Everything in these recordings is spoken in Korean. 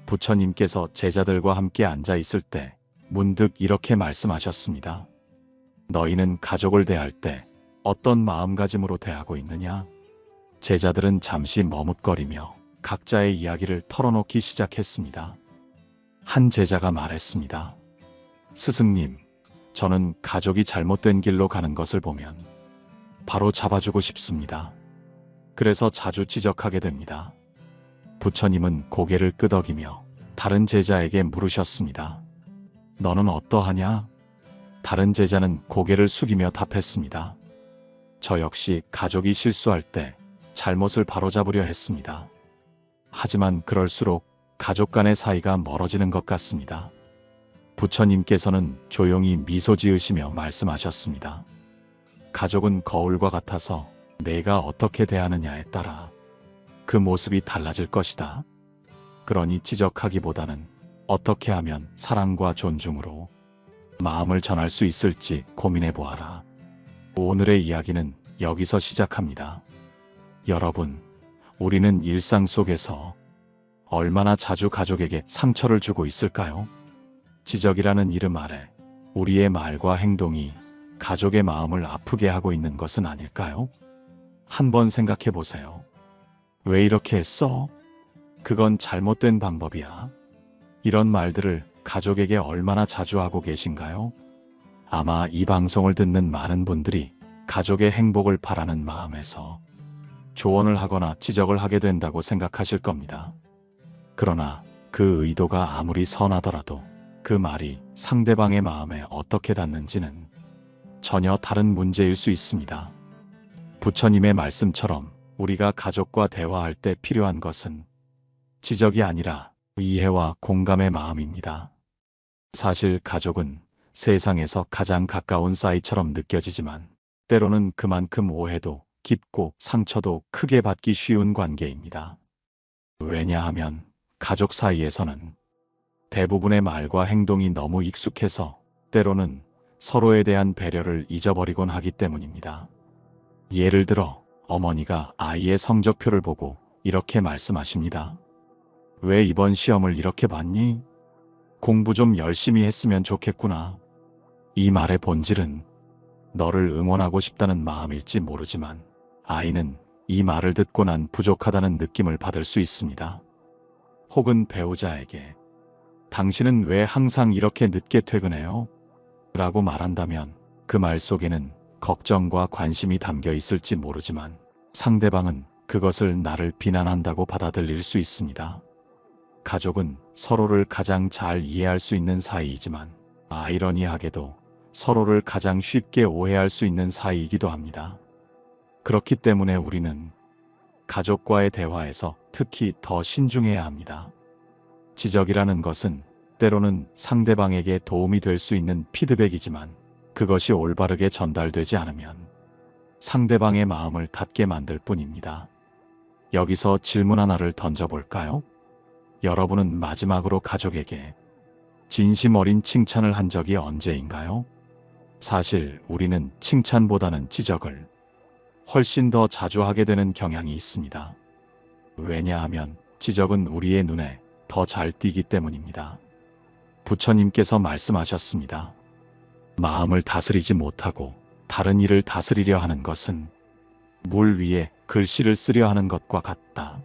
부처님께서 제자들과 함께 앉아 있을 때 문득 이렇게 말씀하셨습니다. 너희는 가족을 대할 때 어떤 마음가짐으로 대하고 있느냐? 제자들은 잠시 머뭇거리며 각자의 이야기를 털어놓기 시작했습니다. 한 제자가 말했습니다. 스승님, 저는 가족이 잘못된 길로 가는 것을 보면 바로 잡아주고 싶습니다. 그래서 자주 지적하게 됩니다. 부처님은 고개를 끄덕이며 다른 제자에게 물으셨습니다. 너는 어떠하냐? 다른 제자는 고개를 숙이며 답했습니다. 저 역시 가족이 실수할 때 잘못을 바로잡으려 했습니다. 하지만 그럴수록 가족 간의 사이가 멀어지는 것 같습니다. 부처님께서는 조용히 미소 지으시며 말씀하셨습니다. 가족은 거울과 같아서 내가 어떻게 대하느냐에 따라 그 모습이 달라질 것이다. 그러니 지적하기보다는 어떻게 하면 사랑과 존중으로 마음을 전할 수 있을지 고민해 보아라. 오늘의 이야기는 여기서 시작합니다. 여러분, 우리는 일상 속에서 얼마나 자주 가족에게 상처를 주고 있을까요? 지적이라는 이름 아래 우리의 말과 행동이 가족의 마음을 아프게 하고 있는 것은 아닐까요? 한번 생각해 보세요. 왜 이렇게 했어? 그건 잘못된 방법이야. 이런 말들을 가족에게 얼마나 자주 하고 계신가요? 아마 이 방송을 듣는 많은 분들이 가족의 행복을 바라는 마음에서 조언을 하거나 지적을 하게 된다고 생각하실 겁니다. 그러나 그 의도가 아무리 선하더라도 그 말이 상대방의 마음에 어떻게 닿는지는 전혀 다른 문제일 수 있습니다. 부처님의 말씀처럼 우리가 가족과 대화할 때 필요한 것은 지적이 아니라 이해와 공감의 마음입니다. 사실 가족은 세상에서 가장 가까운 사이처럼 느껴지지만 때로는 그만큼 오해도 깊고 상처도 크게 받기 쉬운 관계입니다. 왜냐하면 가족 사이에서는 대부분의 말과 행동이 너무 익숙해서 때로는 서로에 대한 배려를 잊어버리곤 하기 때문입니다. 예를 들어 어머니가 아이의 성적표를 보고 이렇게 말씀하십니다. 왜 이번 시험을 이렇게 봤니? 공부 좀 열심히 했으면 좋겠구나. 이 말의 본질은 너를 응원하고 싶다는 마음일지 모르지만 아이는 이 말을 듣고 난 부족하다는 느낌을 받을 수 있습니다. 혹은 배우자에게 당신은 왜 항상 이렇게 늦게 퇴근해요? 라고 말한다면 그 말 속에는 걱정과 관심이 담겨 있을지 모르지만 상대방은 그것을 나를 비난한다고 받아들일 수 있습니다. 가족은 서로를 가장 잘 이해할 수 있는 사이이지만 아이러니하게도 서로를 가장 쉽게 오해할 수 있는 사이이기도 합니다. 그렇기 때문에 우리는 가족과의 대화에서 특히 더 신중해야 합니다. 지적이라는 것은 때로는 상대방에게 도움이 될 수 있는 피드백이지만 그것이 올바르게 전달되지 않으면 상대방의 마음을 닫게 만들 뿐입니다. 여기서 질문 하나를 던져볼까요? 여러분은 마지막으로 가족에게 진심 어린 칭찬을 한 적이 언제인가요? 사실 우리는 칭찬보다는 지적을 훨씬 더 자주 하게 되는 경향이 있습니다. 왜냐하면 지적은 우리의 눈에 더 잘 띄기 때문입니다. 부처님께서 말씀하셨습니다. 마음을 다스리지 못하고 다른 일을 다스리려 하는 것은 물 위에 글씨를 쓰려 하는 것과 같다.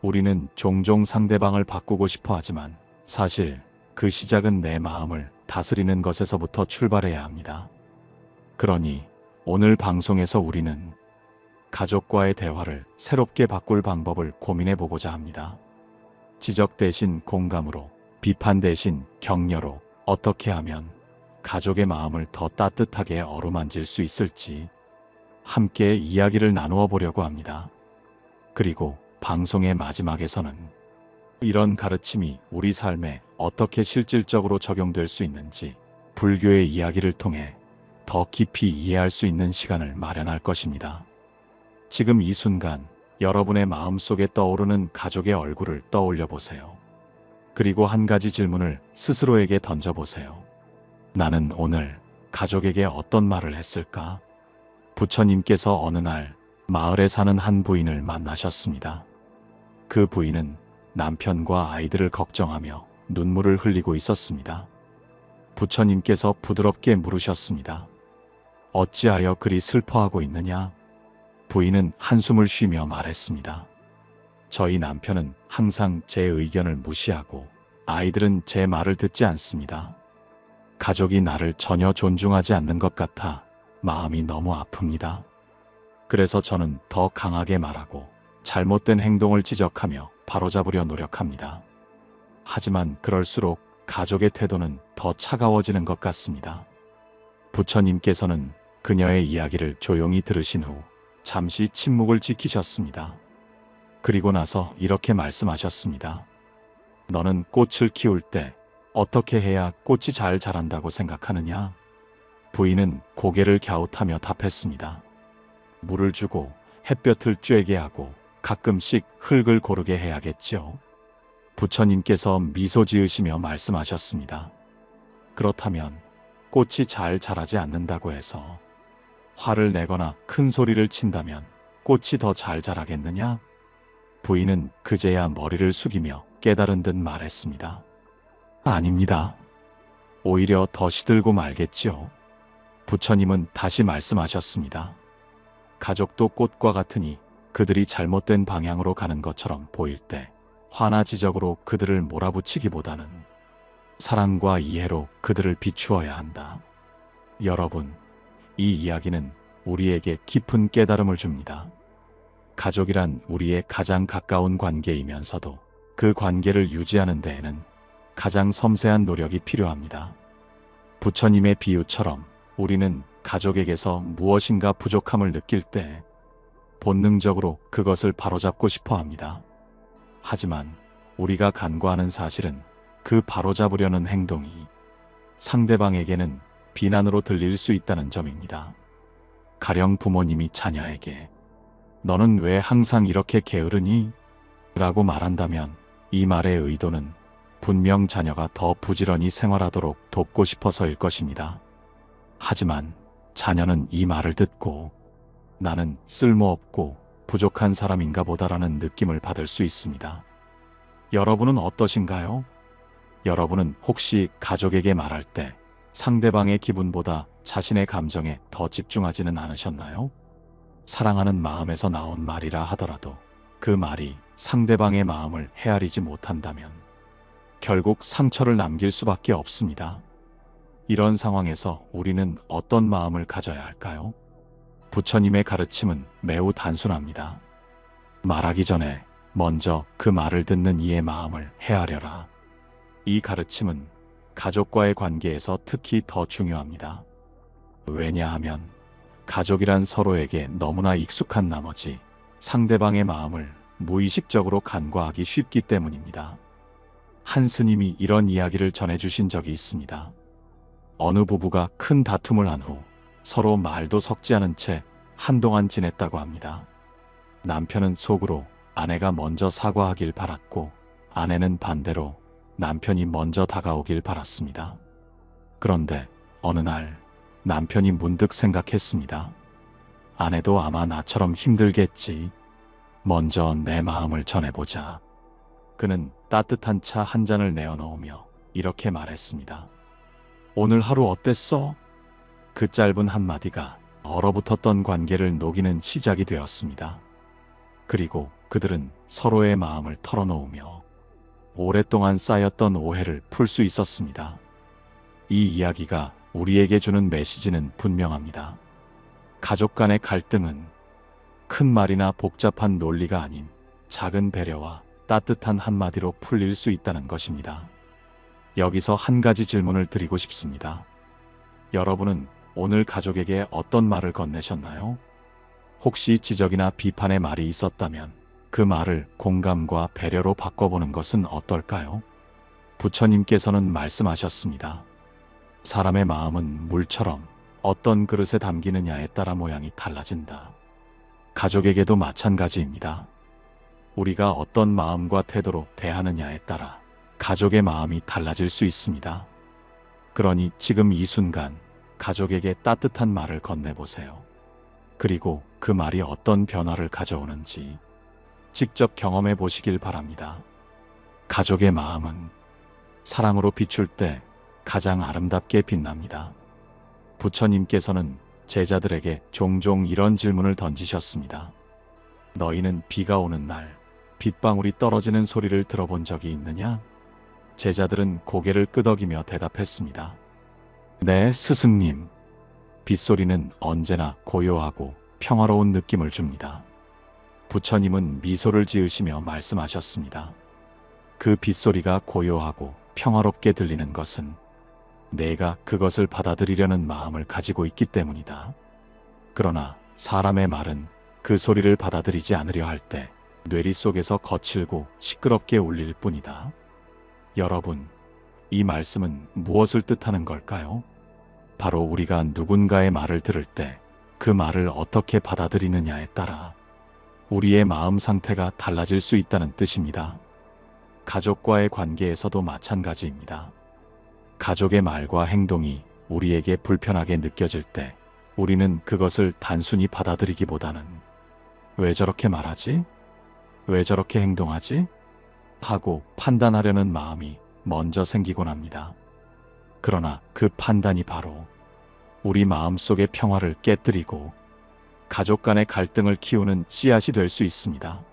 우리는 종종 상대방을 바꾸고 싶어 하지만 사실 그 시작은 내 마음을 다스리는 것에서부터 출발해야 합니다. 그러니 오늘 방송에서 우리는 가족과의 대화를 새롭게 바꿀 방법을 고민해 보고자 합니다. 지적 대신 공감으로, 비판 대신 격려로 어떻게 하면 가족의 마음을 더 따뜻하게 어루만질 수 있을지 함께 이야기를 나누어 보려고 합니다. 그리고 방송의 마지막에서는 이런 가르침이 우리 삶에 어떻게 실질적으로 적용될 수 있는지 불교의 이야기를 통해 더 깊이 이해할 수 있는 시간을 마련할 것입니다. 지금 이 순간 여러분의 마음속에 떠오르는 가족의 얼굴을 떠올려 보세요. 그리고 한 가지 질문을 스스로에게 던져보세요. 나는 오늘 가족에게 어떤 말을 했을까? 부처님께서 어느 날 마을에 사는 한 부인을 만나셨습니다. 그 부인은 남편과 아이들을 걱정하며 눈물을 흘리고 있었습니다. 부처님께서 부드럽게 물으셨습니다. 어찌하여 그리 슬퍼하고 있느냐? 부인은 한숨을 쉬며 말했습니다. 저희 남편은 항상 제 의견을 무시하고 아이들은 제 말을 듣지 않습니다. 가족이 나를 전혀 존중하지 않는 것 같아 마음이 너무 아픕니다. 그래서 저는 더 강하게 말하고 잘못된 행동을 지적하며 바로잡으려 노력합니다. 하지만 그럴수록 가족의 태도는 더 차가워지는 것 같습니다. 부처님께서는 그녀의 이야기를 조용히 들으신 후 잠시 침묵을 지키셨습니다. 그리고 나서 이렇게 말씀하셨습니다. 너는 꽃을 키울 때 어떻게 해야 꽃이 잘 자란다고 생각하느냐? 부인은 고개를 갸웃하며 답했습니다. 물을 주고 햇볕을 쬐게 하고 가끔씩 흙을 고르게 해야겠죠. 부처님께서 미소 지으시며 말씀하셨습니다. 그렇다면 꽃이 잘 자라지 않는다고 해서 화를 내거나 큰 소리를 친다면 꽃이 더 잘 자라겠느냐? 부인은 그제야 머리를 숙이며 깨달은 듯 말했습니다. 아닙니다. 오히려 더 시들고 말겠지요. 부처님은 다시 말씀하셨습니다. 가족도 꽃과 같으니 그들이 잘못된 방향으로 가는 것처럼 보일 때 화나 지적으로 그들을 몰아붙이기보다는 사랑과 이해로 그들을 비추어야 한다. 여러분, 이 이야기는 우리에게 깊은 깨달음을 줍니다. 가족이란 우리의 가장 가까운 관계이면서도 그 관계를 유지하는 데에는 가장 섬세한 노력이 필요합니다. 부처님의 비유처럼 우리는 가족에게서 무엇인가 부족함을 느낄 때 본능적으로 그것을 바로잡고 싶어 합니다. 하지만 우리가 간과하는 사실은 그 바로잡으려는 행동이 상대방에게는 비난으로 들릴 수 있다는 점입니다. 가령 부모님이 자녀에게 너는 왜 항상 이렇게 게으르니? 라고 말한다면 이 말의 의도는 분명 자녀가 더 부지런히 생활하도록 돕고 싶어서일 것입니다. 하지만 자녀는 이 말을 듣고 나는 쓸모없고 부족한 사람인가 보다라는 느낌을 받을 수 있습니다. 여러분은 어떠신가요? 여러분은 혹시 가족에게 말할 때 상대방의 기분보다 자신의 감정에 더 집중하지는 않으셨나요? 사랑하는 마음에서 나온 말이라 하더라도 그 말이 상대방의 마음을 헤아리지 못한다면 결국 상처를 남길 수밖에 없습니다. 이런 상황에서 우리는 어떤 마음을 가져야 할까요? 부처님의 가르침은 매우 단순합니다. 말하기 전에 먼저 그 말을 듣는 이의 마음을 헤아려라. 이 가르침은 가족과의 관계에서 특히 더 중요합니다. 왜냐하면 가족이란 서로에게 너무나 익숙한 나머지 상대방의 마음을 무의식적으로 간과하기 쉽기 때문입니다. 한 스님이 이런 이야기를 전해주신 적이 있습니다. 어느 부부가 큰 다툼을 한 후 서로 말도 섞지 않은 채 한동안 지냈다고 합니다. 남편은 속으로 아내가 먼저 사과하길 바랐고 아내는 반대로 남편이 먼저 다가오길 바랐습니다. 그런데 어느 날 남편이 문득 생각했습니다. 아내도 아마 나처럼 힘들겠지. 먼저 내 마음을 전해보자. 그는 따뜻한 차 한 잔을 내어놓으며 이렇게 말했습니다. 오늘 하루 어땠어? 그 짧은 한마디가 얼어붙었던 관계를 녹이는 시작이 되었습니다. 그리고 그들은 서로의 마음을 털어놓으며 오랫동안 쌓였던 오해를 풀 수 있었습니다. 이 이야기가 우리에게 주는 메시지는 분명합니다. 가족 간의 갈등은 큰 말이나 복잡한 논리가 아닌 작은 배려와 따뜻한 한마디로 풀릴 수 있다는 것입니다. 여기서 한 가지 질문을 드리고 싶습니다. 여러분은 오늘 가족에게 어떤 말을 건네셨나요? 혹시 지적이나 비판의 말이 있었다면 그 말을 공감과 배려로 바꿔보는 것은 어떨까요? 부처님께서는 말씀하셨습니다. 사람의 마음은 물처럼 어떤 그릇에 담기느냐에 따라 모양이 달라진다. 가족에게도 마찬가지입니다. 우리가 어떤 마음과 태도로 대하느냐에 따라 가족의 마음이 달라질 수 있습니다. 그러니 지금 이 순간 가족에게 따뜻한 말을 건네보세요. 그리고 그 말이 어떤 변화를 가져오는지 직접 경험해 보시길 바랍니다. 가족의 마음은 사랑으로 비출 때 가장 아름답게 빛납니다. 부처님께서는 제자들에게 종종 이런 질문을 던지셨습니다. 너희는 비가 오는 날 빗방울이 떨어지는 소리를 들어본 적이 있느냐? 제자들은 고개를 끄덕이며 대답했습니다. 네, 스승님. 빗소리는 언제나 고요하고 평화로운 느낌을 줍니다. 부처님은 미소를 지으시며 말씀하셨습니다. 그 빗소리가 고요하고 평화롭게 들리는 것은 내가 그것을 받아들이려는 마음을 가지고 있기 때문이다. 그러나 사람의 말은 그 소리를 받아들이지 않으려 할 때 뇌리 속에서 거칠고 시끄럽게 울릴 뿐이다. 여러분, 이 말씀은 무엇을 뜻하는 걸까요? 바로 우리가 누군가의 말을 들을 때 그 말을 어떻게 받아들이느냐에 따라 우리의 마음 상태가 달라질 수 있다는 뜻입니다. 가족과의 관계에서도 마찬가지입니다. 가족의 말과 행동이 우리에게 불편하게 느껴질 때 우리는 그것을 단순히 받아들이기보다는 왜 저렇게 말하지? 왜 저렇게 행동하지? 하고 판단하려는 마음이 먼저 생기곤 합니다. 그러나 그 판단이 바로 우리 마음속의 평화를 깨뜨리고 가족 간의 갈등을 키우는 씨앗이 될 수 있습니다.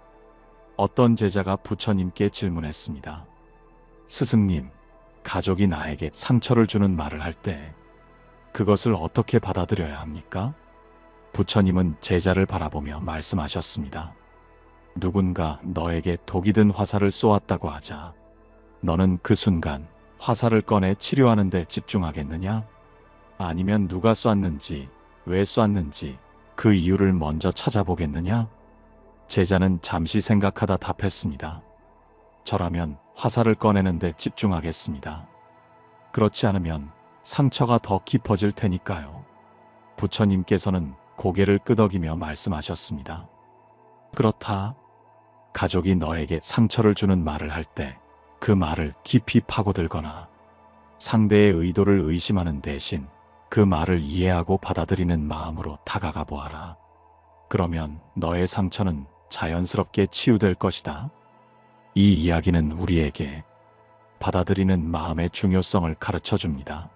어떤 제자가 부처님께 질문했습니다. 스승님, 가족이 나에게 상처를 주는 말을 할 때 그것을 어떻게 받아들여야 합니까? 부처님은 제자를 바라보며 말씀하셨습니다. 누군가 너에게 독이 든 화살을 쏘았다고 하자 너는 그 순간 화살을 꺼내 치료하는 데 집중하겠느냐? 아니면 누가 쐈는지, 왜 쐈는지 그 이유를 먼저 찾아보겠느냐? 제자는 잠시 생각하다 답했습니다. 저라면 화살을 꺼내는 데 집중하겠습니다. 그렇지 않으면 상처가 더 깊어질 테니까요. 부처님께서는 고개를 끄덕이며 말씀하셨습니다. 그렇다. 가족이 너에게 상처를 주는 말을 할 때 그 말을 깊이 파고들거나 상대의 의도를 의심하는 대신 그 말을 이해하고 받아들이는 마음으로 다가가 보아라. 그러면 너의 상처는 자연스럽게 치유될 것이다. 이 이야기는 우리에게 받아들이는 마음의 중요성을 가르쳐 줍니다.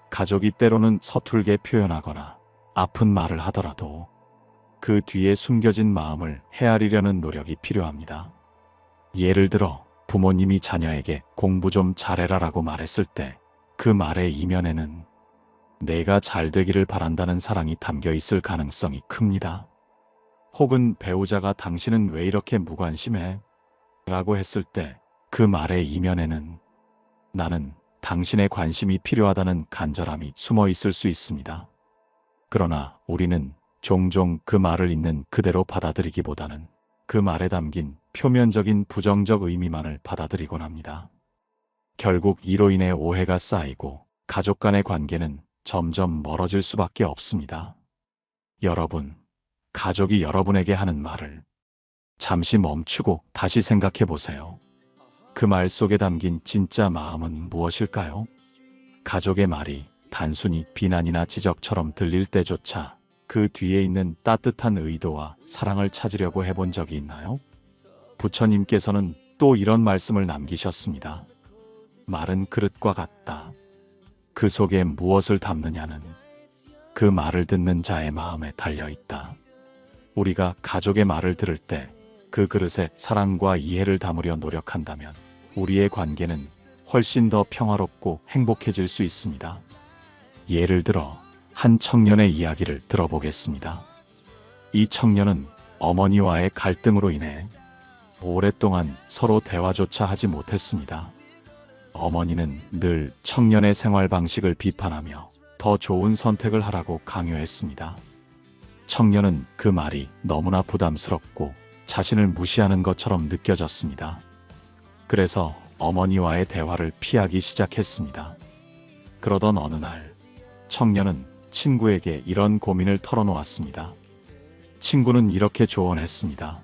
가족이 때로는 서툴게 표현하거나 아픈 말을 하더라도 그 뒤에 숨겨진 마음을 헤아리려는 노력이 필요합니다. 예를 들어 부모님이 자녀에게 공부 좀 잘해라라고 말했을 때 그 말의 이면에는 내가 잘 되기를 바란다는 사랑이 담겨 있을 가능성이 큽니다. 혹은 배우자가 당신은 왜 이렇게 무관심해? 라고 했을 때 그 말의 이면에는 나는 당신의 관심이 필요하다는 간절함이 숨어 있을 수 있습니다. 그러나 우리는 종종 그 말을 있는 그대로 받아들이기보다는 그 말에 담긴 표면적인 부정적 의미만을 받아들이곤 합니다. 결국 이로 인해 오해가 쌓이고 가족 간의 관계는 점점 멀어질 수밖에 없습니다. 여러분, 가족이 여러분에게 하는 말을 잠시 멈추고 다시 생각해 보세요. 그 말 속에 담긴 진짜 마음은 무엇일까요? 가족의 말이 단순히 비난이나 지적처럼 들릴 때조차 그 뒤에 있는 따뜻한 의도와 사랑을 찾으려고 해본 적이 있나요? 부처님께서는 또 이런 말씀을 남기셨습니다. 말은 그릇과 같다. 그 속에 무엇을 담느냐는 그 말을 듣는 자의 마음에 달려있다. 우리가 가족의 말을 들을 때 그 그릇에 사랑과 이해를 담으려 노력한다면 우리의 관계는 훨씬 더 평화롭고 행복해질 수 있습니다. 예를 들어 한 청년의 이야기를 들어보겠습니다. 이 청년은 어머니와의 갈등으로 인해 오랫동안 서로 대화조차 하지 못했습니다. 어머니는 늘 청년의 생활 방식을 비판하며 더 좋은 선택을 하라고 강요했습니다. 청년은 그 말이 너무나 부담스럽고 자신을 무시하는 것처럼 느껴졌습니다. 그래서 어머니와의 대화를 피하기 시작했습니다. 그러던 어느 날 청년은 친구에게 이런 고민을 털어놓았습니다. 친구는 이렇게 조언했습니다.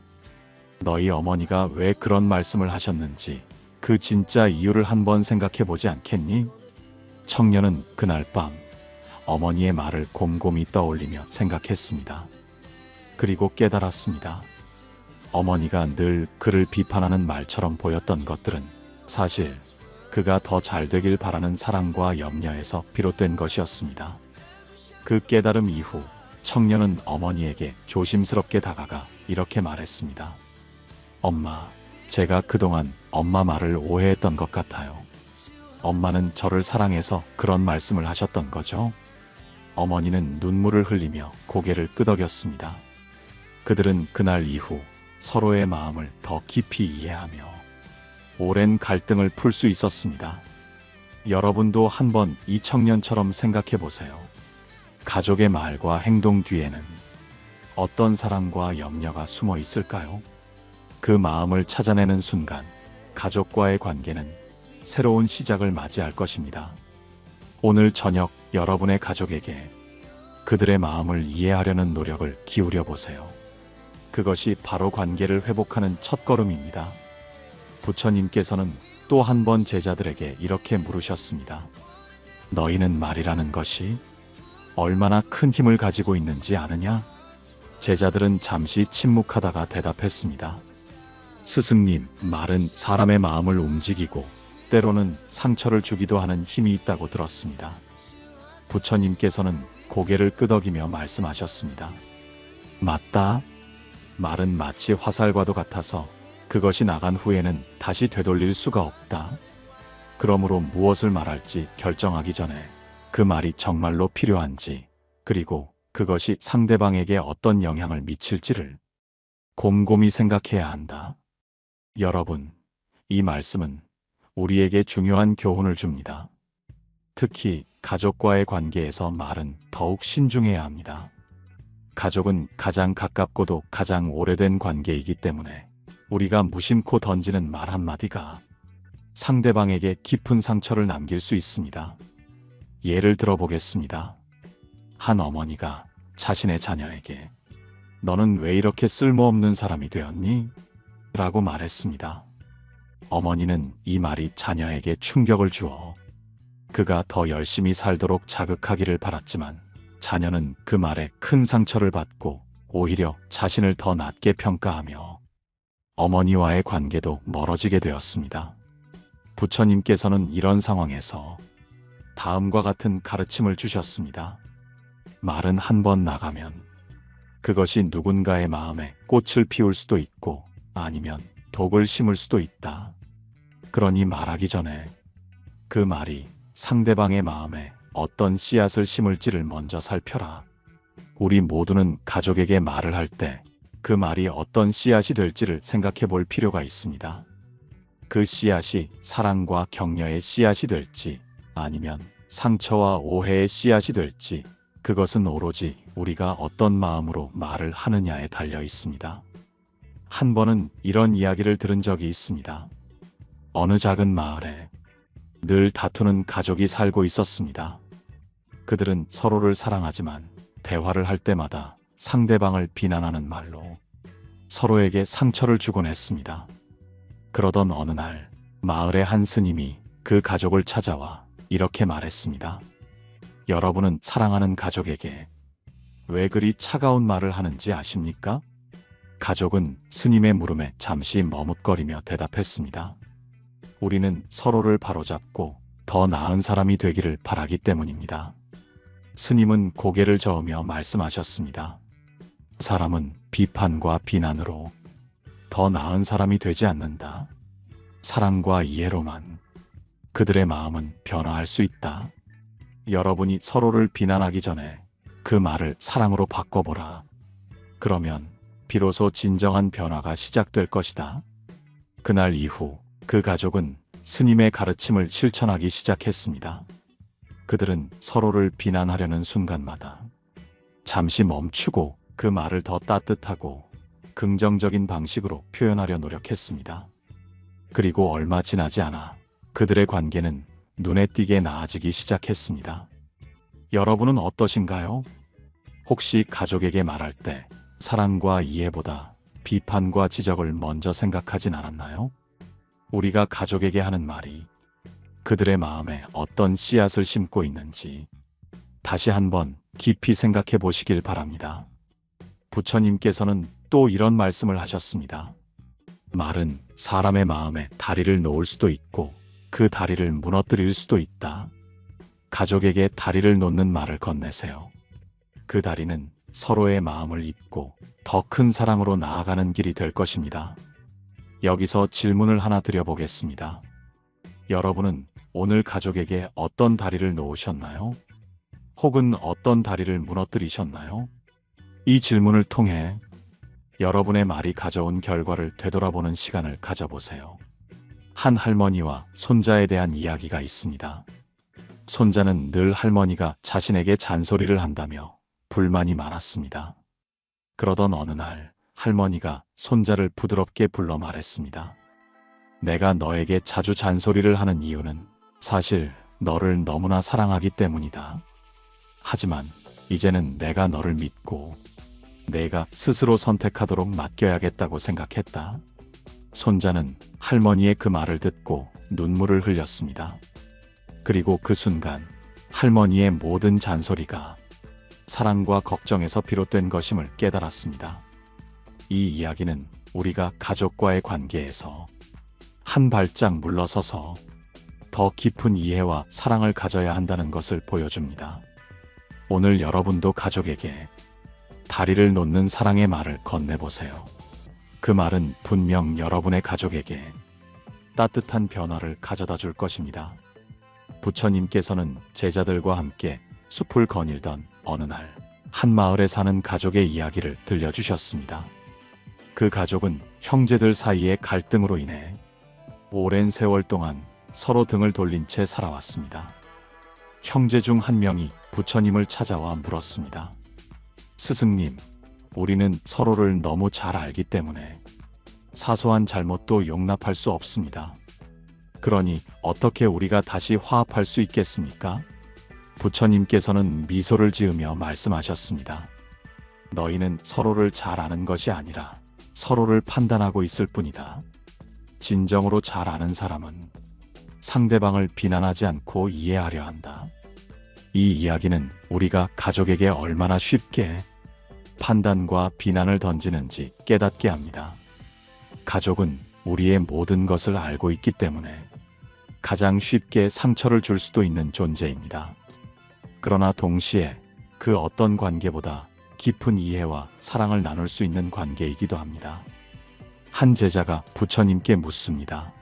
너희 어머니가 왜 그런 말씀을 하셨는지 그 진짜 이유를 한번 생각해보지 않겠니? 청년은 그날 밤 어머니의 말을 곰곰이 떠올리며 생각했습니다. 그리고 깨달았습니다. 어머니가 늘 그를 비판하는 말처럼 보였던 것들은 사실 그가 더 잘되길 바라는 사랑과 염려에서 비롯된 것이었습니다. 그 깨달음 이후 청년은 어머니에게 조심스럽게 다가가 이렇게 말했습니다. 엄마, 제가 그동안 엄마 말을 오해했던 것 같아요. 엄마는 저를 사랑해서 그런 말씀을 하셨던 거죠? 어머니는 눈물을 흘리며 고개를 끄덕였습니다. 그들은 그날 이후 서로의 마음을 더 깊이 이해하며 오랜 갈등을 풀 수 있었습니다. 여러분도 한번 이 청년처럼 생각해 보세요. 가족의 말과 행동 뒤에는 어떤 사랑과 염려가 숨어 있을까요? 그 마음을 찾아내는 순간 가족과의 관계는 새로운 시작을 맞이할 것입니다. 오늘 저녁 여러분의 가족에게 그들의 마음을 이해하려는 노력을 기울여 보세요. 그것이 바로 관계를 회복하는 첫걸음입니다. 부처님께서는 또 한 번 제자들에게 이렇게 물으셨습니다. 너희는 말이라는 것이 얼마나 큰 힘을 가지고 있는지 아느냐? 제자들은 잠시 침묵하다가 대답했습니다. 스승님, 말은 사람의 마음을 움직이고 때로는 상처를 주기도 하는 힘이 있다고 들었습니다. 부처님께서는 고개를 끄덕이며 말씀하셨습니다. 맞다. 말은 마치 화살과도 같아서 그것이 나간 후에는 다시 되돌릴 수가 없다. 그러므로 무엇을 말할지 결정하기 전에 그 말이 정말로 필요한지, 그리고 그것이 상대방에게 어떤 영향을 미칠지를 곰곰이 생각해야 한다. 여러분, 이 말씀은 우리에게 중요한 교훈을 줍니다. 특히 가족과의 관계에서 말은 더욱 신중해야 합니다. 가족은 가장 가깝고도 가장 오래된 관계이기 때문에 우리가 무심코 던지는 말 한마디가 상대방에게 깊은 상처를 남길 수 있습니다. 예를 들어보겠습니다. 한 어머니가 자신의 자녀에게 너는 왜 이렇게 쓸모없는 사람이 되었니? 라고 말했습니다. 어머니는 이 말이 자녀에게 충격을 주어 그가 더 열심히 살도록 자극하기를 바랐지만 자녀는 그 말에 큰 상처를 받고 오히려 자신을 더 낮게 평가하며 어머니와의 관계도 멀어지게 되었습니다. 부처님께서는 이런 상황에서 다음과 같은 가르침을 주셨습니다. 말은 한 번 나가면 그것이 누군가의 마음에 꽃을 피울 수도 있고 아니면 독을 심을 수도 있다. 그러니 말하기 전에 그 말이 상대방의 마음에 어떤 씨앗을 심을지를 먼저 살펴라. 우리 모두는 가족에게 말을 할 때 그 말이 어떤 씨앗이 될지를 생각해 볼 필요가 있습니다. 그 씨앗이 사랑과 격려의 씨앗이 될지 아니면 상처와 오해의 씨앗이 될지 그것은 오로지 우리가 어떤 마음으로 말을 하느냐에 달려 있습니다. 한 번은 이런 이야기를 들은 적이 있습니다. 어느 작은 마을에 늘 다투는 가족이 살고 있었습니다. 그들은 서로를 사랑하지만 대화를 할 때마다 상대방을 비난하는 말로 서로에게 상처를 주곤 했습니다. 그러던 어느 날 마을의 한 스님이 그 가족을 찾아와 이렇게 말했습니다. 여러분은 사랑하는 가족에게 왜 그리 차가운 말을 하는지 아십니까? 가족은 스님의 물음에 잠시 머뭇거리며 대답했습니다. 우리는 서로를 바로잡고 더 나은 사람이 되기를 바라기 때문입니다. 스님은 고개를 저으며 말씀하셨습니다. 사람은 비판과 비난으로 더 나은 사람이 되지 않는다. 사랑과 이해로만 그들의 마음은 변화할 수 있다. 여러분이 서로를 비난하기 전에 그 말을 사랑으로 바꿔보라. 그러면 비로소 진정한 변화가 시작될 것이다. 그날 이후 그 가족은 스님의 가르침을 실천하기 시작했습니다. 그들은 서로를 비난하려는 순간마다 잠시 멈추고 그 말을 더 따뜻하고 긍정적인 방식으로 표현하려 노력했습니다. 그리고 얼마 지나지 않아 그들의 관계는 눈에 띄게 나아지기 시작했습니다. 여러분은 어떠신가요? 혹시 가족에게 말할 때 사랑과 이해보다 비판과 지적을 먼저 생각하진 않았나요? 우리가 가족에게 하는 말이 그들의 마음에 어떤 씨앗을 심고 있는지 다시 한번 깊이 생각해 보시길 바랍니다. 부처님께서는 또 이런 말씀을 하셨습니다. 말은 사람의 마음에 다리를 놓을 수도 있고 그 다리를 무너뜨릴 수도 있다. 가족에게 다리를 놓는 말을 건네세요. 그 다리는 서로의 마음을 잇고 더 큰 사랑으로 나아가는 길이 될 것입니다. 여기서 질문을 하나 드려보겠습니다. 여러분은 오늘 가족에게 어떤 다리를 놓으셨나요? 혹은 어떤 다리를 무너뜨리셨나요? 이 질문을 통해 여러분의 말이 가져온 결과를 되돌아보는 시간을 가져보세요. 한 할머니와 손자에 대한 이야기가 있습니다. 손자는 늘 할머니가 자신에게 잔소리를 한다며 불만이 많았습니다. 그러던 어느 날 할머니가 손자를 부드럽게 불러 말했습니다. 내가 너에게 자주 잔소리를 하는 이유는 사실 너를 너무나 사랑하기 때문이다. 하지만 이제는 내가 너를 믿고 내가 스스로 선택하도록 맡겨야겠다고 생각했다. 손자는 할머니의 그 말을 듣고 눈물을 흘렸습니다. 그리고 그 순간 할머니의 모든 잔소리가 사랑과 걱정에서 비롯된 것임을 깨달았습니다. 이 이야기는 우리가 가족과의 관계에서 한 발짝 물러서서 더 깊은 이해와 사랑을 가져야 한다는 것을 보여줍니다. 오늘 여러분도 가족에게 다리를 놓는 사랑의 말을 건네보세요. 그 말은 분명 여러분의 가족에게 따뜻한 변화를 가져다 줄 것입니다. 부처님께서는 제자들과 함께 숲을 거닐던 어느 날 한 마을에 사는 가족의 이야기를 들려주셨습니다. 그 가족은 형제들 사이의 갈등으로 인해 오랜 세월 동안 서로 등을 돌린 채 살아왔습니다. 형제 중 한 명이 부처님을 찾아와 물었습니다. 스승님, 우리는 서로를 너무 잘 알기 때문에 사소한 잘못도 용납할 수 없습니다. 그러니 어떻게 우리가 다시 화합할 수 있겠습니까? 부처님께서는 미소를 지으며 말씀하셨습니다. 너희는 서로를 잘 아는 것이 아니라 서로를 판단하고 있을 뿐이다. 진정으로 잘 아는 사람은 상대방을 비난하지 않고 이해하려 한다. 이 이야기는 우리가 가족에게 얼마나 쉽게 판단과 비난을 던지는지 깨닫게 합니다. 가족은 우리의 모든 것을 알고 있기 때문에 가장 쉽게 상처를 줄 수도 있는 존재입니다. 그러나 동시에 그 어떤 관계보다 깊은 이해와 사랑을 나눌 수 있는 관계이기도 합니다. 한 제자가 부처님께 묻습니다.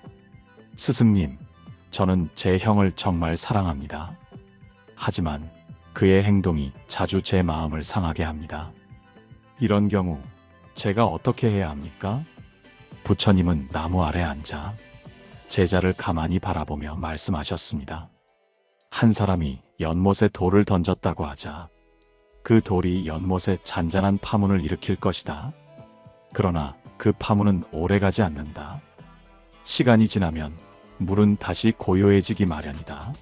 스승님, 저는 제 형을 정말 사랑합니다. 하지만 그의 행동이 자주 제 마음을 상하게 합니다. 이런 경우 제가 어떻게 해야 합니까? 부처님은 나무 아래 앉아 제자를 가만히 바라보며 말씀하셨습니다. 한 사람이 연못에 돌을 던졌다고 하자 그 돌이 연못에 잔잔한 파문을 일으킬 것이다. 그러나 그 파문은 오래가지 않는다. 시간이 지나면 물은 다시 고요해지기 마련이다.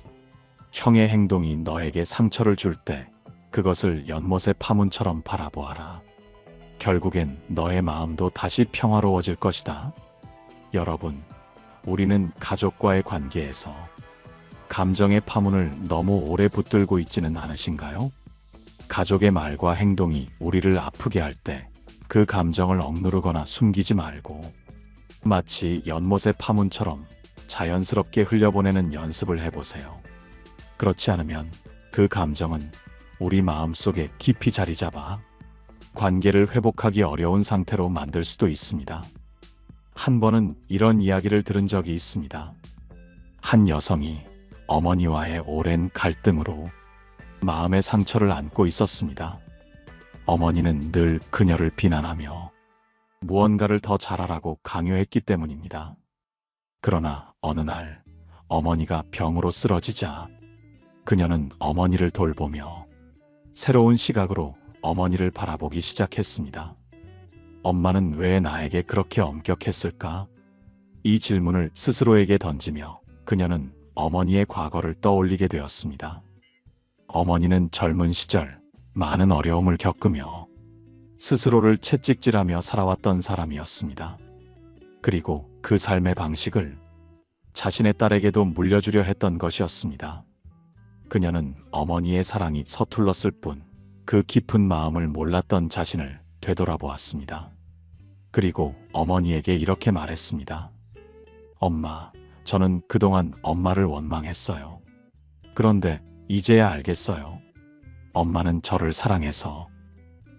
형의 행동이 너에게 상처를 줄 때 그것을 연못의 파문처럼 바라보아라. 결국엔 너의 마음도 다시 평화로워질 것이다. 여러분, 우리는 가족과의 관계에서 감정의 파문을 너무 오래 붙들고 있지는 않으신가요? 가족의 말과 행동이 우리를 아프게 할 때 그 감정을 억누르거나 숨기지 말고 마치 연못의 파문처럼 자연스럽게 흘려보내는 연습을 해보세요. 그렇지 않으면 그 감정은 우리 마음속에 깊이 자리 잡아 관계를 회복하기 어려운 상태로 만들 수도 있습니다. 한 번은 이런 이야기를 들은 적이 있습니다. 한 여성이 어머니와의 오랜 갈등으로 마음의 상처를 안고 있었습니다. 어머니는 늘 그녀를 비난하며 무언가를 더 잘하라고 강요했기 때문입니다. 그러나 어느 날 어머니가 병으로 쓰러지자 그녀는 어머니를 돌보며 새로운 시각으로 어머니를 바라보기 시작했습니다. 엄마는 왜 나에게 그렇게 엄격했을까? 이 질문을 스스로에게 던지며 그녀는 어머니의 과거를 떠올리게 되었습니다. 어머니는 젊은 시절 많은 어려움을 겪으며 스스로를 채찍질하며 살아왔던 사람이었습니다. 그리고 그 삶의 방식을 자신의 딸에게도 물려주려 했던 것이었습니다. 그녀는 어머니의 사랑이 서툴렀을 뿐 그 깊은 마음을 몰랐던 자신을 되돌아보았습니다. 그리고 어머니에게 이렇게 말했습니다. 엄마, 저는 그동안 엄마를 원망했어요. 그런데 이제야 알겠어요. 엄마는 저를 사랑해서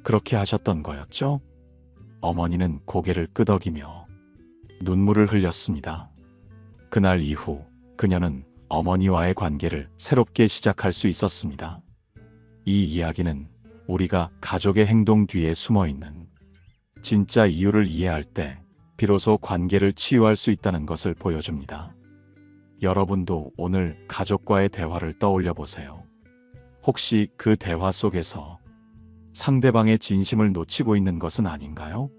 그렇게 하셨던 거였죠? 어머니는 고개를 끄덕이며 눈물을 흘렸습니다. 그날 이후 그녀는 어머니와의 관계를 새롭게 시작할 수 있었습니다. 이 이야기는 우리가 가족의 행동 뒤에 숨어 있는 진짜 이유를 이해할 때 비로소 관계를 치유할 수 있다는 것을 보여줍니다. 여러분도 오늘 가족과의 대화를 떠올려 보세요. 혹시 그 대화 속에서 상대방의 진심을 놓치고 있는 것은 아닌가요?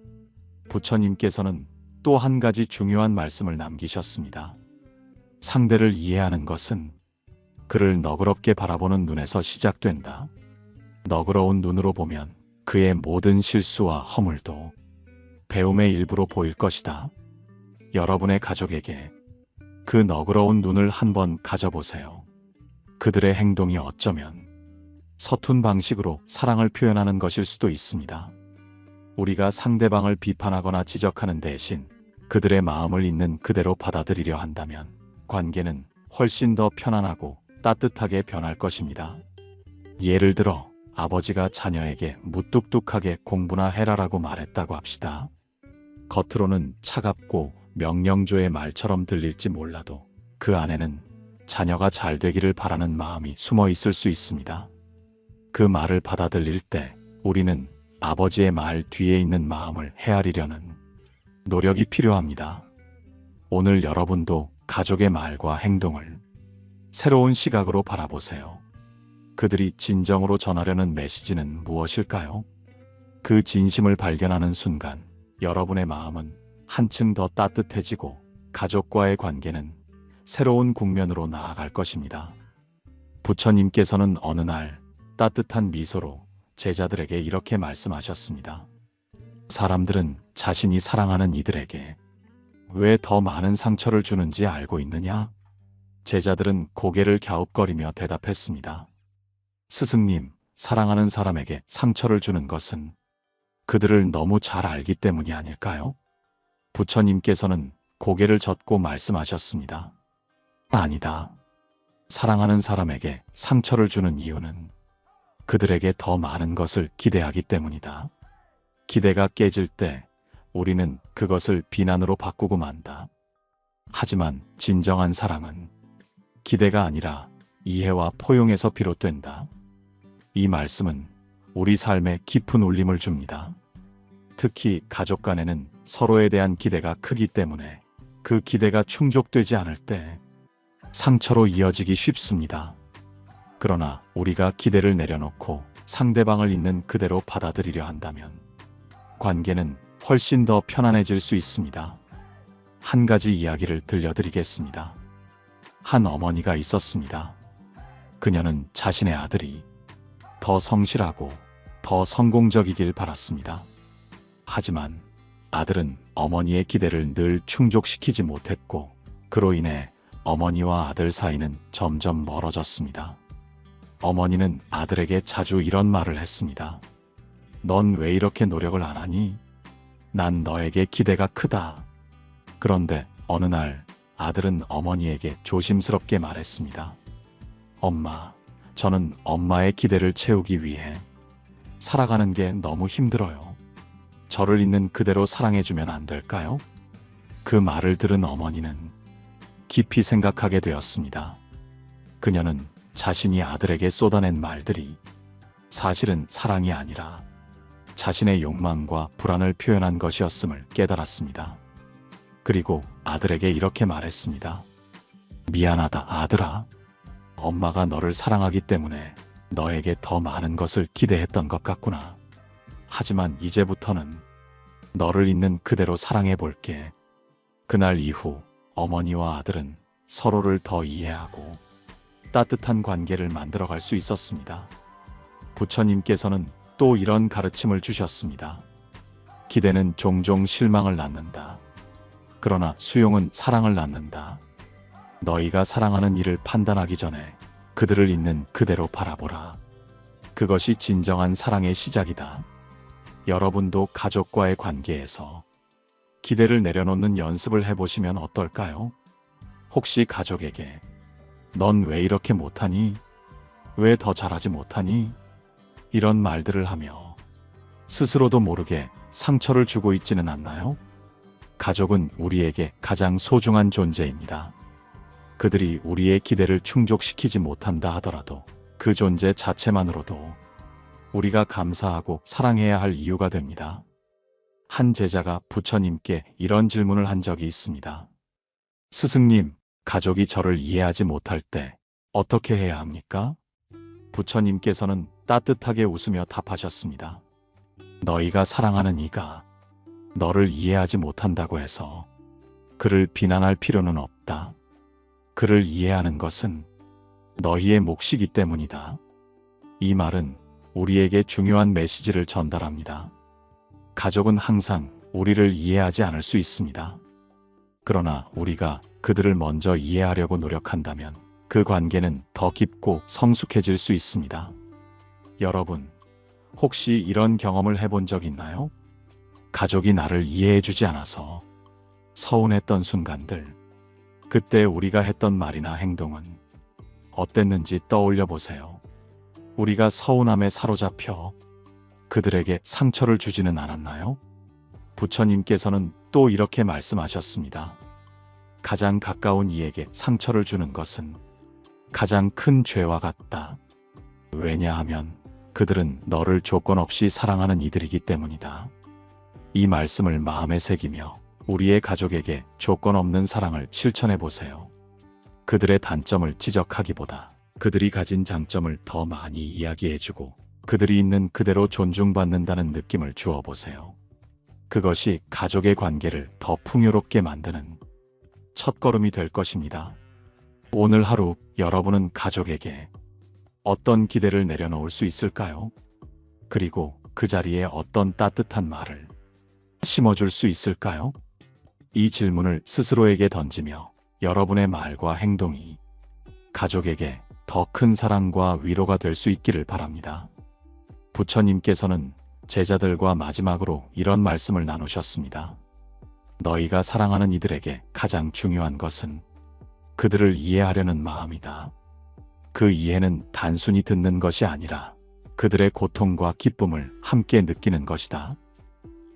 부처님께서는 또 한 가지 중요한 말씀을 남기셨습니다. 상대를 이해하는 것은 그를 너그럽게 바라보는 눈에서 시작된다. 너그러운 눈으로 보면 그의 모든 실수와 허물도 배움의 일부로 보일 것이다. 여러분의 가족에게 그 너그러운 눈을 한번 가져보세요. 그들의 행동이 어쩌면 서툰 방식으로 사랑을 표현하는 것일 수도 있습니다. 우리가 상대방을 비판하거나 지적하는 대신 그들의 마음을 있는 그대로 받아들이려 한다면 관계는 훨씬 더 편안하고 따뜻하게 변할 것입니다. 예를 들어 아버지가 자녀에게 무뚝뚝하게 공부나 해라라고 말했다고 합시다. 겉으로는 차갑고 명령조의 말처럼 들릴지 몰라도 그 안에는 자녀가 잘 되기를 바라는 마음이 숨어 있을 수 있습니다. 그 말을 받아들일 때 우리는 아버지의 말 뒤에 있는 마음을 헤아리려는 노력이 필요합니다. 오늘 여러분도 가족의 말과 행동을 새로운 시각으로 바라보세요. 그들이 진정으로 전하려는 메시지는 무엇일까요? 그 진심을 발견하는 순간 여러분의 마음은 한층 더 따뜻해지고 가족과의 관계는 새로운 국면으로 나아갈 것입니다. 부처님께서는 어느 날 따뜻한 미소로 제자들에게 이렇게 말씀하셨습니다. 사람들은 자신이 사랑하는 이들에게 왜 더 많은 상처를 주는지 알고 있느냐? 제자들은 고개를 갸웃거리며 대답했습니다. 스승님, 사랑하는 사람에게 상처를 주는 것은 그들을 너무 잘 알기 때문이 아닐까요? 부처님께서는 고개를 젓고 말씀하셨습니다. 아니다. 사랑하는 사람에게 상처를 주는 이유는 그들에게 더 많은 것을 기대하기 때문이다. 기대가 깨질 때 우리는 그것을 비난으로 바꾸고 만다. 하지만 진정한 사랑은 기대가 아니라 이해와 포용에서 비롯된다. 이 말씀은 우리 삶에 깊은 울림을 줍니다. 특히 가족 간에는 서로에 대한 기대가 크기 때문에 그 기대가 충족되지 않을 때 상처로 이어지기 쉽습니다. 그러나 우리가 기대를 내려놓고 상대방을 있는 그대로 받아들이려 한다면 관계는 훨씬 더 편안해질 수 있습니다. 한 가지 이야기를 들려드리겠습니다. 한 어머니가 있었습니다. 그녀는 자신의 아들이 더 성실하고 더 성공적이길 바랐습니다. 하지만 아들은 어머니의 기대를 늘 충족시키지 못했고 그로 인해 어머니와 아들 사이는 점점 멀어졌습니다. 어머니는 아들에게 자주 이런 말을 했습니다. 넌 왜 이렇게 노력을 안 하니? 난 너에게 기대가 크다. 그런데 어느 날 아들은 어머니에게 조심스럽게 말했습니다. 엄마, 저는 엄마의 기대를 채우기 위해 살아가는 게 너무 힘들어요. 저를 있는 그대로 사랑해주면 안 될까요? 그 말을 들은 어머니는 깊이 생각하게 되었습니다. 그녀는 자신이 아들에게 쏟아낸 말들이 사실은 사랑이 아니라 자신의 욕망과 불안을 표현한 것이었음을 깨달았습니다. 그리고 아들에게 이렇게 말했습니다. 미안하다, 아들아. 엄마가 너를 사랑하기 때문에 너에게 더 많은 것을 기대했던 것 같구나. 하지만 이제부터는 너를 있는 그대로 사랑해 볼게. 그날 이후 어머니와 아들은 서로를 더 이해하고 따뜻한 관계를 만들어갈 수 있었습니다. 부처님께서는 또 이런 가르침을 주셨습니다. 기대는 종종 실망을 낳는다. 그러나 수용은 사랑을 낳는다. 너희가 사랑하는 이를 판단하기 전에 그들을 있는 그대로 바라보라. 그것이 진정한 사랑의 시작이다. 여러분도 가족과의 관계에서 기대를 내려놓는 연습을 해보시면 어떨까요? 혹시 가족에게 넌 왜 이렇게 못하니? 왜 더 잘하지 못하니? 이런 말들을 하며 스스로도 모르게 상처를 주고 있지는 않나요? 가족은 우리에게 가장 소중한 존재입니다. 그들이 우리의 기대를 충족시키지 못한다 하더라도 그 존재 자체만으로도 우리가 감사하고 사랑해야 할 이유가 됩니다. 한 제자가 부처님께 이런 질문을 한 적이 있습니다. 스승님, 가족이 저를 이해하지 못할 때 어떻게 해야 합니까? 부처님께서는 따뜻하게 웃으며 답하셨습니다. 너희가 사랑하는 이가 너를 이해하지 못한다고 해서 그를 비난할 필요는 없다. 그를 이해하는 것은 너희의 몫이기 때문이다. 이 말은 우리에게 중요한 메시지를 전달합니다. 가족은 항상 우리를 이해하지 않을 수 있습니다. 그러나 우리가 그들을 먼저 이해하려고 노력한다면 그 관계는 더 깊고 성숙해질 수 있습니다. 여러분, 혹시 이런 경험을 해본 적 있나요? 가족이 나를 이해해주지 않아서 서운했던 순간들, 그때 우리가 했던 말이나 행동은 어땠는지 떠올려 보세요. 우리가 서운함에 사로잡혀 그들에게 상처를 주지는 않았나요? 부처님께서는 또 이렇게 말씀하셨습니다. 가장 가까운 이에게 상처를 주는 것은 가장 큰 죄와 같다. 왜냐하면 그들은 너를 조건 없이 사랑하는 이들이기 때문이다. 이 말씀을 마음에 새기며 우리의 가족에게 조건 없는 사랑을 실천해 보세요. 그들의 단점을 지적하기보다 그들이 가진 장점을 더 많이 이야기해주고 그들이 있는 그대로 존중받는다는 느낌을 주어 보세요. 그것이 가족의 관계를 더 풍요롭게 만드는 첫걸음이 될 것입니다. 오늘 하루 여러분은 가족에게 어떤 기대를 내려놓을 수 있을까요? 그리고 그 자리에 어떤 따뜻한 말을 심어줄 수 있을까요? 이 질문을 스스로에게 던지며 여러분의 말과 행동이 가족에게 더 큰 사랑과 위로가 될 수 있기를 바랍니다. 부처님께서는 제자들과 마지막으로 이런 말씀을 나누셨습니다. 너희가 사랑하는 이들에게 가장 중요한 것은 그들을 이해하려는 마음이다. 그 이해는 단순히 듣는 것이 아니라 그들의 고통과 기쁨을 함께 느끼는 것이다.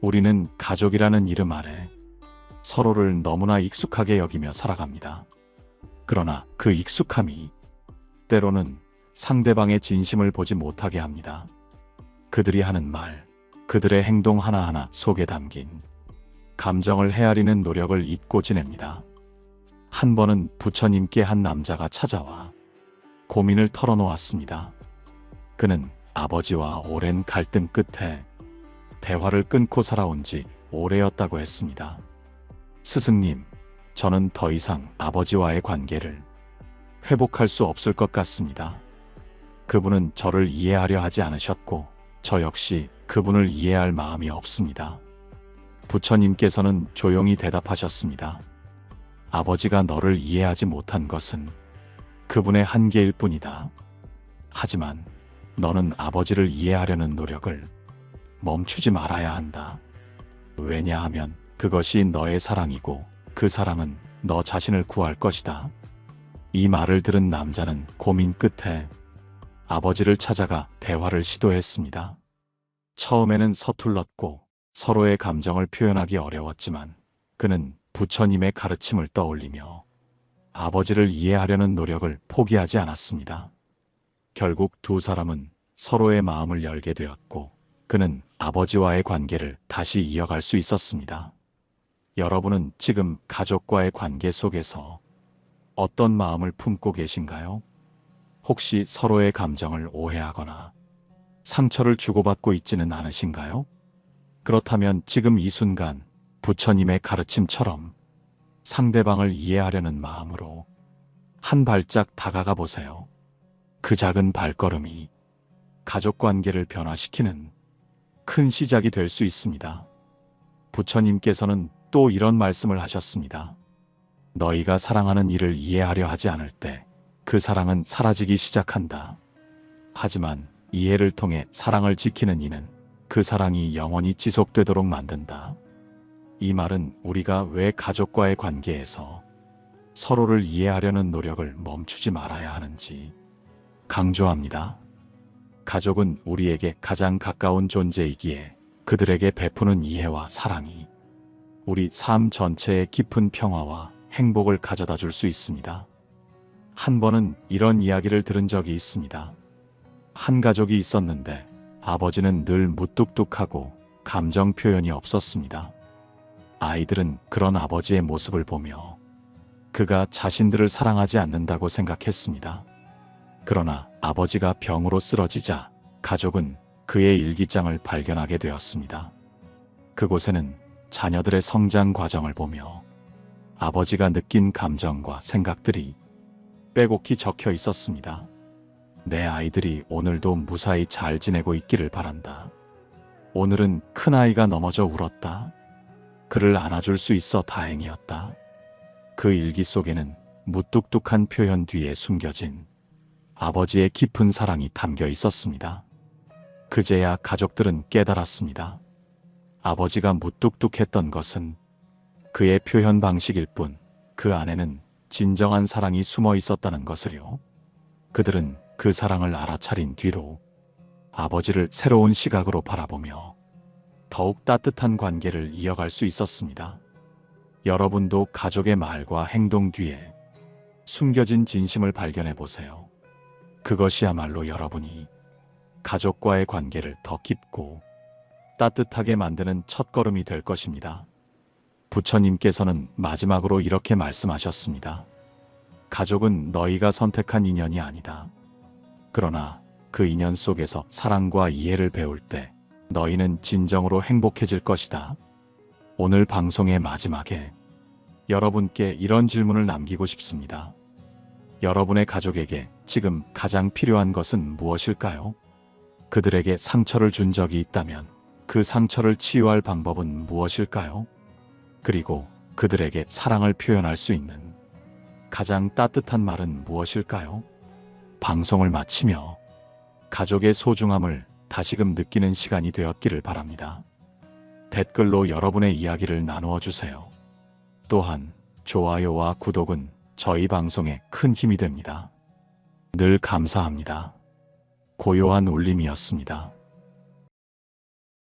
우리는 가족이라는 이름 아래 서로를 너무나 익숙하게 여기며 살아갑니다. 그러나 그 익숙함이 때로는 상대방의 진심을 보지 못하게 합니다. 그들이 하는 말, 그들의 행동 하나하나 속에 담긴 감정을 헤아리는 노력을 잊고 지냅니다. 한 번은 부처님께 한 남자가 찾아와 고민을 털어놓았습니다. 그는 아버지와 오랜 갈등 끝에 대화를 끊고 살아온 지 오래였다고 했습니다. 스승님, 저는 더 이상 아버지와의 관계를 회복할 수 없을 것 같습니다. 그분은 저를 이해하려 하지 않으셨고 저 역시 그분을 이해할 마음이 없습니다. 부처님께서는 조용히 대답하셨습니다. 아버지가 너를 이해하지 못한 것은 그분의 한계일 뿐이다. 하지만 너는 아버지를 이해하려는 노력을 멈추지 말아야 한다. 왜냐하면 그것이 너의 사랑이고 그 사랑은 너 자신을 구할 것이다. 이 말을 들은 남자는 고민 끝에 아버지를 찾아가 대화를 시도했습니다. 처음에는 서툴렀고 서로의 감정을 표현하기 어려웠지만 그는 부처님의 가르침을 떠올리며 아버지를 이해하려는 노력을 포기하지 않았습니다. 결국 두 사람은 서로의 마음을 열게 되었고 그는 아버지와의 관계를 다시 이어갈 수 있었습니다. 여러분은 지금 가족과의 관계 속에서 어떤 마음을 품고 계신가요? 혹시 서로의 감정을 오해하거나 상처를 주고받고 있지는 않으신가요? 그렇다면 지금 이 순간 부처님의 가르침처럼 상대방을 이해하려는 마음으로 한 발짝 다가가 보세요. 그 작은 발걸음이 가족 관계를 변화시키는 큰 시작이 될 수 있습니다. 부처님께서는 또 이런 말씀을 하셨습니다. 너희가 사랑하는 이를 이해하려 하지 않을 때 그 사랑은 사라지기 시작한다. 하지만 이해를 통해 사랑을 지키는 이는 그 사랑이 영원히 지속되도록 만든다. 이 말은 우리가 왜 가족과의 관계에서 서로를 이해하려는 노력을 멈추지 말아야 하는지 강조합니다. 가족은 우리에게 가장 가까운 존재이기에 그들에게 베푸는 이해와 사랑이 우리 삶 전체에 깊은 평화와 행복을 가져다 줄 수 있습니다. 한 번은 이런 이야기를 들은 적이 있습니다. 한 가족이 있었는데 아버지는 늘 무뚝뚝하고 감정 표현이 없었습니다. 아이들은 그런 아버지의 모습을 보며 그가 자신들을 사랑하지 않는다고 생각했습니다. 그러나 아버지가 병으로 쓰러지자 가족은 그의 일기장을 발견하게 되었습니다. 그곳에는 자녀들의 성장 과정을 보며 아버지가 느낀 감정과 생각들이 빼곡히 적혀 있었습니다. 내 아이들이 오늘도 무사히 잘 지내고 있기를 바란다. 오늘은 큰아이가 넘어져 울었다. 그를 안아줄 수 있어 다행이었다. 그 일기 속에는 무뚝뚝한 표현 뒤에 숨겨진 아버지의 깊은 사랑이 담겨 있었습니다. 그제야 가족들은 깨달았습니다. 아버지가 무뚝뚝했던 것은 그의 표현 방식일 뿐 그 안에는 진정한 사랑이 숨어 있었다는 것을요. 그들은 그 사랑을 알아차린 뒤로 아버지를 새로운 시각으로 바라보며 더욱 따뜻한 관계를 이어갈 수 있었습니다. 여러분도 가족의 말과 행동 뒤에 숨겨진 진심을 발견해 보세요. 그것이야말로 여러분이 가족과의 관계를 더 깊고 따뜻하게 만드는 첫걸음이 될 것입니다. 부처님께서는 마지막으로 이렇게 말씀하셨습니다. 가족은 너희가 선택한 인연이 아니다. 그러나 그 인연 속에서 사랑과 이해를 배울 때 너희는 진정으로 행복해질 것이다. 오늘 방송의 마지막에 여러분께 이런 질문을 남기고 싶습니다. 여러분의 가족에게 지금 가장 필요한 것은 무엇일까요? 그들에게 상처를 준 적이 있다면 그 상처를 치유할 방법은 무엇일까요? 그리고 그들에게 사랑을 표현할 수 있는 가장 따뜻한 말은 무엇일까요? 방송을 마치며 가족의 소중함을 다시금 느끼는 시간이 되었기를 바랍니다. 댓글로 여러분의 이야기를 나누어 주세요. 또한 좋아요와 구독은 저희 방송에 큰 힘이 됩니다. 늘 감사합니다. 고요한 울림이었습니다.